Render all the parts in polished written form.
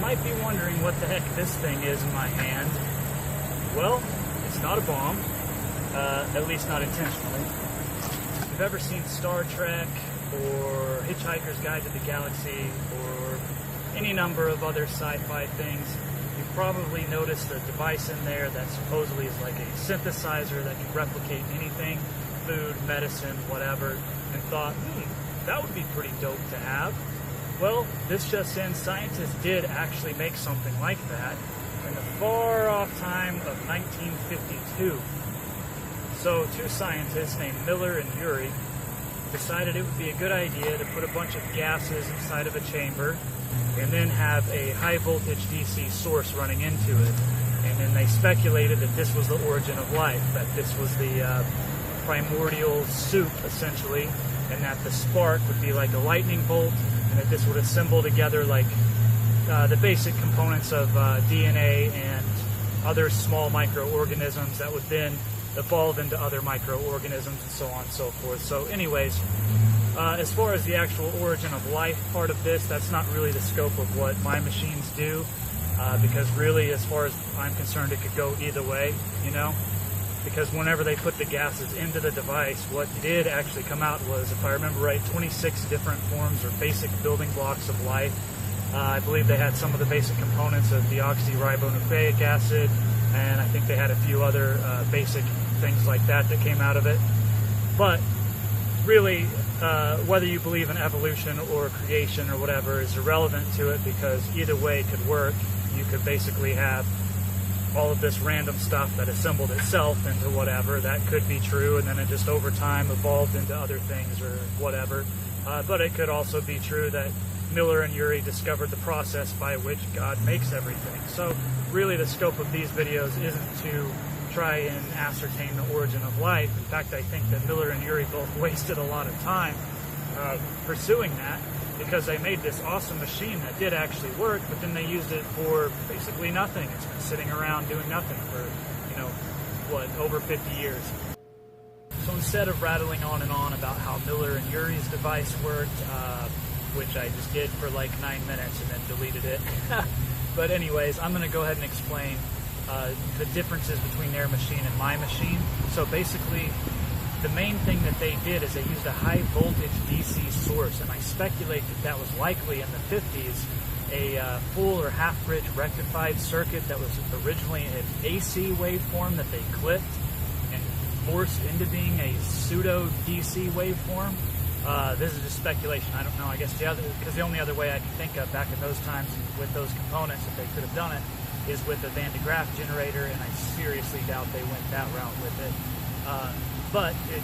might be wondering what the heck this thing is in my hand. Well, it's not a bomb, at least not intentionally. If you've ever seen Star Trek or Hitchhiker's Guide to the Galaxy or any number of other sci-fi things, you've probably noticed a device in there that supposedly is like a synthesizer that can replicate anything, food, medicine, whatever, and thought, that would be pretty dope to have. Well, this just in, scientists did actually make something like that in the far-off time of 1952. So two scientists named Miller and Urey decided it would be a good idea to put a bunch of gases inside of a chamber and then have a high-voltage DC source running into it. And then they speculated that this was the origin of life, that this was the primordial soup, essentially, and that the spark would be like a lightning bolt, and that this would assemble together like the basic components of DNA and other small microorganisms that would then evolve into other microorganisms and so on and so forth. So anyways, as far as the actual origin of life part of this, that's not really the scope of what my machines do, because really, as far as I'm concerned, it could go either way, you know? Because whenever they put the gases into the device, what did actually come out was, if I remember right, 26 different forms or basic building blocks of life. I believe they had some of the basic components of deoxyribonucleic acid, and I think they had a few other basic things like that that came out of it. But really, whether you believe in evolution or creation or whatever is irrelevant to it, because either way it could work. You could basically have all of this random stuff that assembled itself into whatever. That could be true, and then it just over time evolved into other things or whatever. But it could also be true that Miller and Urey discovered the process by which God makes everything. So really the scope of these videos isn't to try and ascertain the origin of life. In fact, I think that Miller and Urey both wasted a lot of time pursuing that, because they made this awesome machine that did actually work, but then they used it for basically nothing. It's been sitting around doing nothing for, over 50 years. So instead of rattling on and on about how Miller and Urey's device worked, which I just did for like 9 minutes and then deleted it, but anyways, I'm going to go ahead and explain the differences between their machine and my machine. So basically, the main thing that they did is they used a high voltage DC source, and I speculate that that was likely in the 50s a full or half bridge rectified circuit that was originally an AC waveform that they clipped and forced into being a pseudo DC waveform. This is just speculation. I don't know. I guess because the only other way I can think of back in those times with those components, if they could have done it, is with a Van de Graaff generator, and I seriously doubt they went that route with it. But it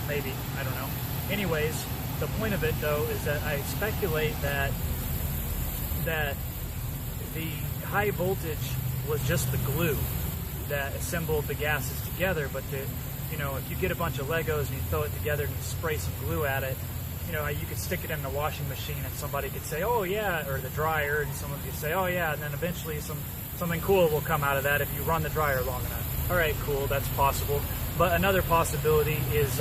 maybe, I don't know. Anyways, the point of it, though, is that I speculate that the high voltage was just the glue that assembled the gases together, but if you get a bunch of Legos and you throw it together and you spray some glue at it, you could stick it in the washing machine and somebody could say, oh yeah, or the dryer, and someone could say, oh yeah, and then eventually something cool will come out of that if you run the dryer long enough. All right, cool, that's possible. But another possibility is,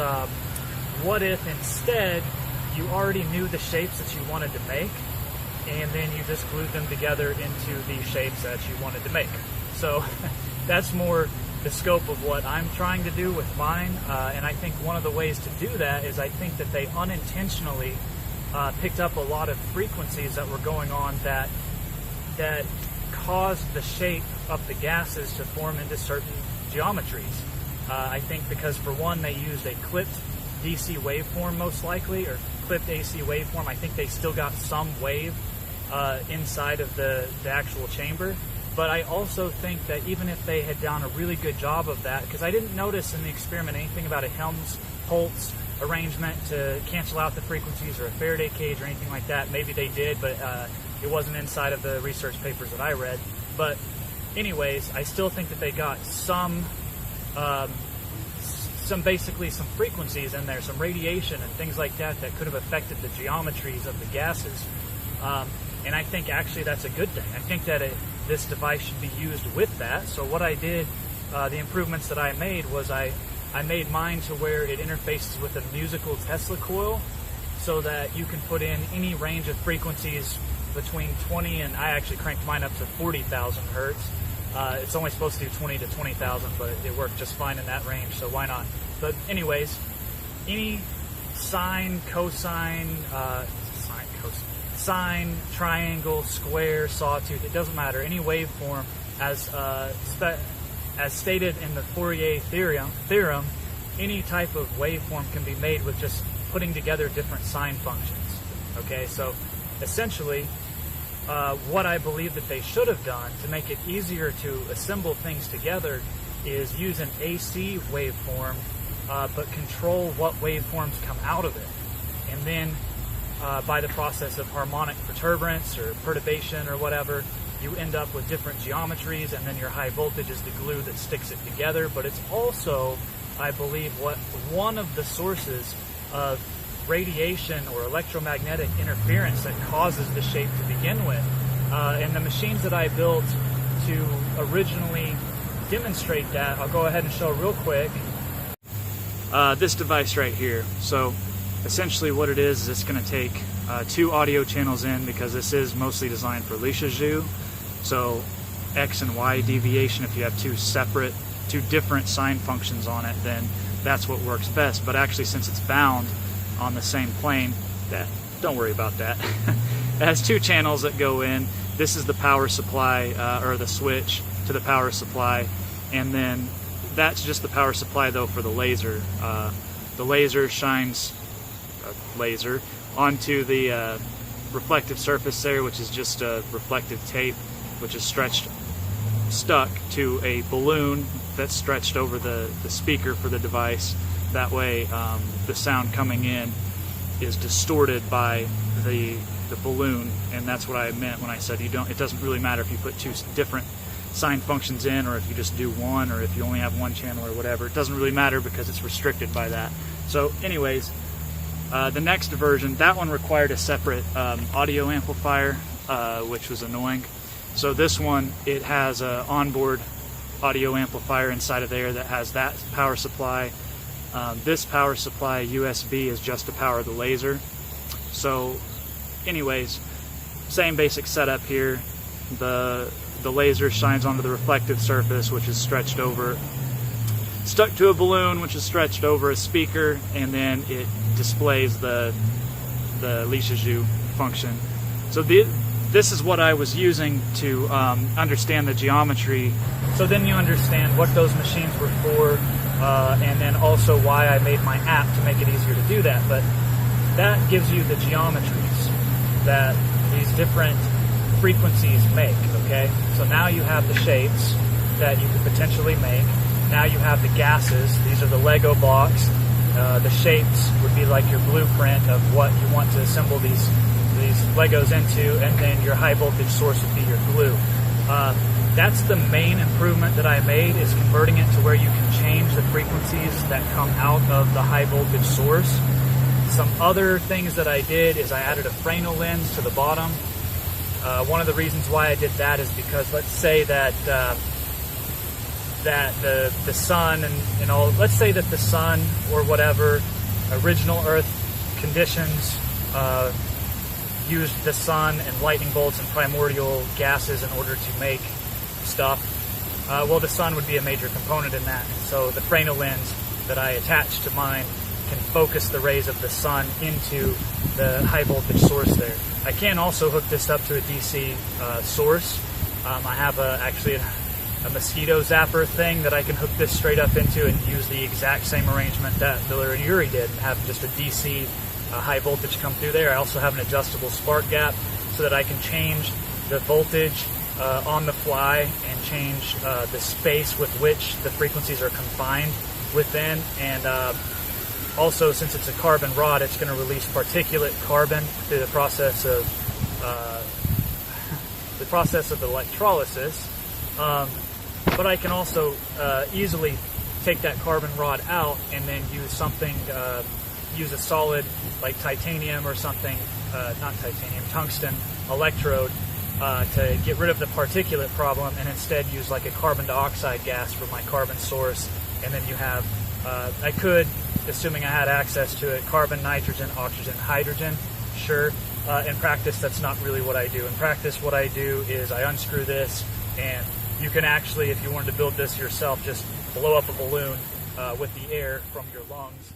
what if instead you already knew the shapes that you wanted to make, and then you just glued them together into the shapes that you wanted to make? So that's more the scope of what I'm trying to do with mine, and I think one of the ways to do that is I think that they unintentionally picked up a lot of frequencies that were going on that caused the shape of the gases to form into certain geometries. I think because, for one, they used a clipped DC waveform most likely, or clipped AC waveform. I think they still got some wave inside of the actual chamber. But I also think that even if they had done a really good job of that, because I didn't notice in the experiment anything about a Helmholtz arrangement to cancel out the frequencies or a Faraday cage or anything like that. Maybe they did, but it wasn't inside of the research papers that I read. But anyways, I still think that they got some basically some frequencies in there, some radiation and things like that that could have affected the geometries of the gases. And I think actually that's a good thing. I think that this device should be used with that. So what I did, the improvements that I made was I made mine to where it interfaces with a musical Tesla coil, so that you can put in any range of frequencies between 20 and I actually cranked mine up to 40,000 hertz. It's only supposed to do 20 to 20,000, but it worked just fine in that range, so why not? But anyways, any sine, cosine, sine, triangle, square, sawtooth, it doesn't matter. Any waveform, as stated in the Fourier theorem, any type of waveform can be made with just putting together different sine functions. Okay, so essentially, what I believe that they should have done to make it easier to assemble things together is use an AC waveform, but control what waveforms come out of it. And then by the process of harmonic perturbance or perturbation or whatever, you end up with different geometries, and then your high voltage is the glue that sticks it together. But it's also, I believe, one of the sources of radiation or electromagnetic interference that causes the shape to begin with. And the machines that I built to originally demonstrate that, I'll go ahead and show real quick. This device right here. So essentially what it is it's going to take 2 audio channels in, because this is mostly designed for Lissajous. So X and Y deviation, if you have two different sine functions on it, then that's what works best. But actually, since it's bound on the same plane, don't worry about that. It has 2 channels that go in. This is the power supply, or the switch to the power supply, and then that's just the power supply though for the laser. The laser shines a laser onto the reflective surface there, which is just a reflective tape, which is stuck to a balloon that's stretched over the speaker for the device. That way the sound coming in is distorted by the balloon, and that's what I meant when I said it doesn't really matter if you put 2 different sine functions in, or if you just do one, or if you only have 1 channel or whatever. It doesn't really matter because it's restricted by that. So anyways, the next version, that one required a separate audio amplifier, which was annoying. So this one, it has an onboard audio amplifier inside of there that has that power supply. This power supply, USB, is just to power the laser. So anyways, same basic setup here. The laser shines onto the reflective surface, which is stuck to a balloon, which is stretched over a speaker, and then it displays the Lissajous function. So this is what I was using to understand the geometry. So then you understand what those machines were for, and then also why I made my app to make it easier to do that. But that gives you the geometries that these different frequencies make, okay? So now you have the shapes that you could potentially make. Now you have the gases. These are the Lego blocks. The shapes would be like your blueprint of what you want to assemble these Legos into, and then your high voltage source would be your glue. That's the main improvement that I made, is converting it to where you can change the frequencies that come out of the high voltage source. Some other things that I did is I added a Fresnel lens to the bottom. One of the reasons why I did that is because, let's say that the sun and all, let's say that the sun or whatever original Earth conditions used the sun and lightning bolts and primordial gases in order to make stuff. Well, the sun would be a major component in that, and so the Fresnel lens that I attached to mine can focus the rays of the sun into the high voltage source there. I can also hook this up to a DC source. I have actually a mosquito zapper thing that I can hook this straight up into and use the exact same arrangement that Miller-Urey did, and have just a DC high voltage come through there. I also have an adjustable spark gap so that I can change the voltage on the fly and change the space with which the frequencies are confined within. And also, since it's a carbon rod, it's going to release particulate carbon through the process of electrolysis. But I can also easily take that carbon rod out and then use something, use a solid like titanium or something, not titanium, tungsten electrode to get rid of the particulate problem, and instead use like a carbon dioxide gas for my carbon source. And then you have, I could, assuming I had access to it, carbon, nitrogen, oxygen, hydrogen, sure. In practice, that's not really what I do. In practice, what I do is I unscrew this, and you can actually, if you wanted to build this yourself, just blow up a balloon with the air from your lungs.